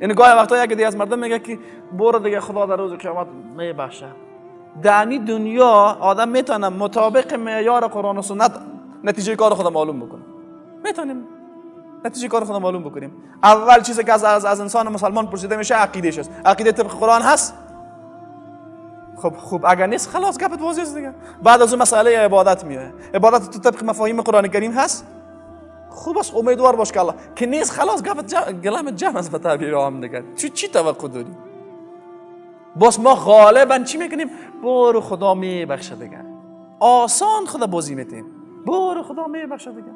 یعنی گاهی وقتا یک دیگه از مردم میگه که برو دیگه خدا در روز قیامت میبخشه. در این دنیا آدم میتونه مطابق معیار قرآن و سنت نتیجه کار خدا معلوم بکنه. میتونیم نتیجه کار خدا معلوم بکنیم. اول چیزی که از انسان مسلمان پرسیده میشه عقیدهش است. عقیده طبق قرآن هست؟ خب اگر نیست خلاص گپت واضحه است دیگه. بعد از اون مسئله عبادت میاد. عبادت تو طبق مفاهیم قرآن کریم هست؟ خوب است، امیدوار باش که الله که نیست خلاص گپت گلمت جمع است به تعبیر عام دیگه. چی توقع داری؟ باز ما غالبا چی میکنیم؟ برو خدا میبخشه دیگه. آسان خدا بازی میتیم. برو خدا میبخشه دیگه.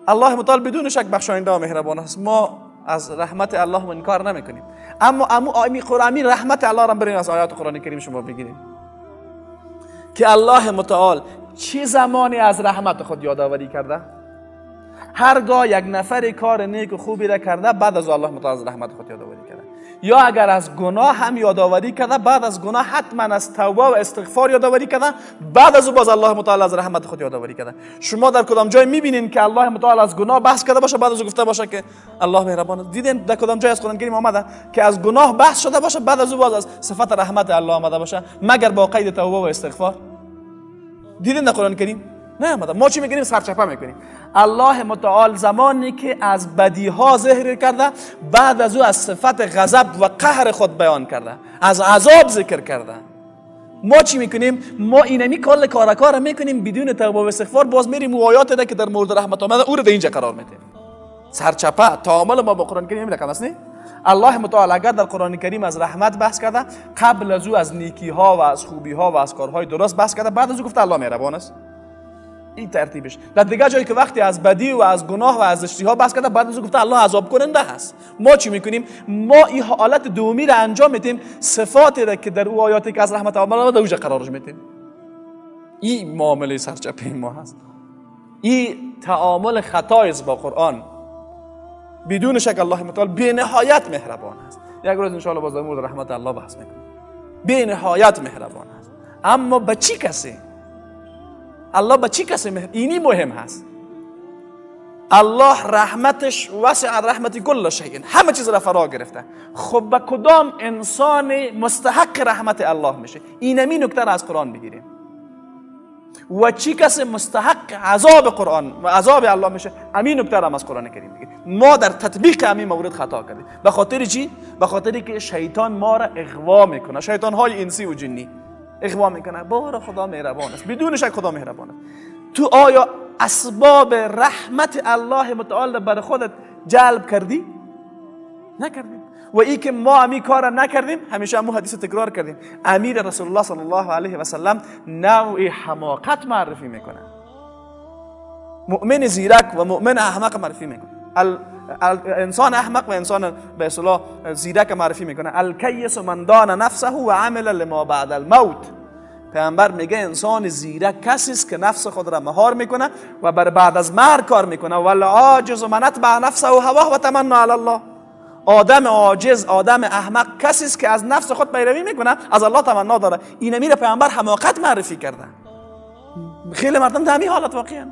الله متعال بدون شک بخشاینده و مهربان است. ما از رحمت الله انکار نمیکنیم. اما قرآن رحمت الله را برین از آیات قرآن کریم شما بگیریم که الله متعال چه زمانی از رحمت خود یادآوری کرده؟ هرگاه یک نفر کار نیک و خوبی را کرده بعد از الله متعال از رحمت خود یادآوری کرده، یا اگر از گناه هم یادآوری کرده بعد از گناه حتما از توبه و استغفار یادآوری کرده، بعد از او باز الله متعال از رحمت خود یادآوری کرده. شما در کدام جای میبینین که الله متعال از گناه بحث کرده باشه بعد از او گفته باشه که الله مهربان است؟ دیدین در کدام جای از قرآن کریم آمده که از گناه بحث شده باشه بعد از او باز از صفت رحمت الله آمده باشه مگر با قید توبه و استغفار؟ دیدین در قرآن کریم؟ نه آمده. ما چی میکنیم؟ سرچپه میکنیم. الله متعال زمانی که از بدیها ذکر کرده بعد از او از صفت غضب و قهر خود بیان کرده، از عذاب ذکر کرده. ما چی میکنیم؟ ما اینمی کل کارا میکنیم بدون توبه و استغفار، باز میریم و آیات ده که در مورد رحمت آمده او رو در اینجا قرار میدیم. سرچپه تعامل ما با قرآن کریم رقم است. نه الله متعال اگر در قرآن کریم از رحمت بحث کرده قبل از او از نیکی ها و از خوبی ها و از کارهای درست بحث کرده، بعد از او گفته الله مهربان است. این ترتیبش. در دیگه جایی که وقتی از بدی و از گناه و از اشتها بحث کرده بعد از گفته الله عذاب کننده هست. ما چی میکنیم؟ ما این حالت دومی را انجام میدیم، صفاتی را که در او آیاتی که از رحمت آمده در اوجا قرارش میدیم. این معامله سرچپه ما هست. این تعامل خطایی است با قرآن. بدون شک الله متعال بی نهایت مهربان است. یک روز ان شاء الله باز در مورد رحمت الله بحث میکنیم. بی نهایت مهربان است. اما به چی کسی؟ الله به چی کسی اینی مهم هست. الله رحمتش وسع رحمت کل شیء، همه چیز را فرا گرفته. خب به کدام انسان مستحق رحمت الله میشه؟ اینمی نکته را از قرآن بگیریم. و چی کسی مستحق عذاب قرآن و عذاب الله میشه؟ همین نکته را از قرآن کریم بگیریم. ما در تطبیق همین مورد خطا کردیم. به خاطر چی؟ به خاطری که شیطان ما را اغوا میکنه. شیطان های انسی و جنی اغوا میکنه. بار خدا مهربان است، بدون شک خدا مهربان است. تو آیا اسباب رحمت الله متعال بر خودت جلب کردی؟ نکردیم. و ای که ما امی کار نکردیم، همیشه همون حدیث تکرار کردیم، امیر رسول الله صلی الله علیه و سلم نوع حماقت معرفی میکنه. مؤمن زیرک و مؤمن احمق معرفی میکنه. انسان احمق و انسان به اصطلاح زیرک معرفی میکنه. الکیس من دان نفسه و عمل لما بعد الموت. پیامبر میگه انسان زیرک کسی است که نفس خود را مهار میکنه و بر بعد از مرگ کار میکنه. والعاجز من اتبع نفسه و هواه و تمنى علی الله. آدم عاجز، آدم احمق کسی است که از نفس خود پیروی میکنه، از الله تمنا داره. این امیر پیامبر حماقت معرفی کرده. خیلی مردم در همین حالت واقعا.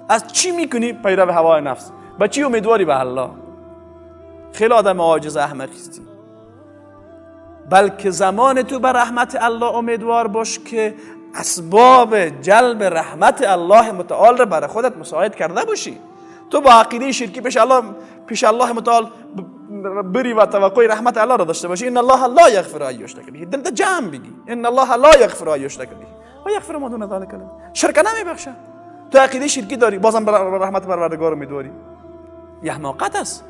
از چی میکنی؟ پیرو هوای نفس. با چی امیدواری به الله؟ خیلی آدم عاجز احمقی هستی. بلکه زمان تو به رحمت الله امیدوار باش که اسباب جلب رحمت الله متعال را برای خودت مساعد کرده باشی. تو با عقیده شرکی پیش الله متعال بری و توقع رحمت الله را داشته باشی. ان الله لا یغفر ان یشرک به. دلت جمع بگی ان الله لا یغفر ان یشرک به و یغفر ما دون ذلک. شرک نمیبخشه. تو عقیده شرکی داری بازم رحمت پروردگار امیدواری. یه حماقت است.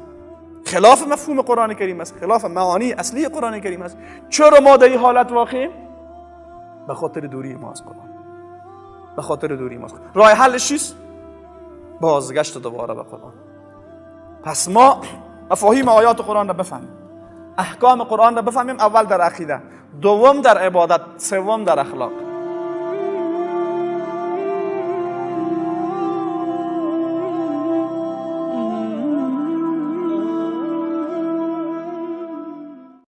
خلاف مفهوم قرآن کریم است، خلاف معانی اصلی قرآن کریم است. چرا ما در این حالت واقعیم؟ به خاطر دوری ما از قرآن. به خاطر دوری ما از قرآن. راه حلش چیست؟ بازگشت دوباره به قرآن. پس ما مفاهیم آیات قرآن را بفهمیم، احکام قرآن را بفهمیم. اول در عقیده، دوم در عبادت، سوم در اخلاق.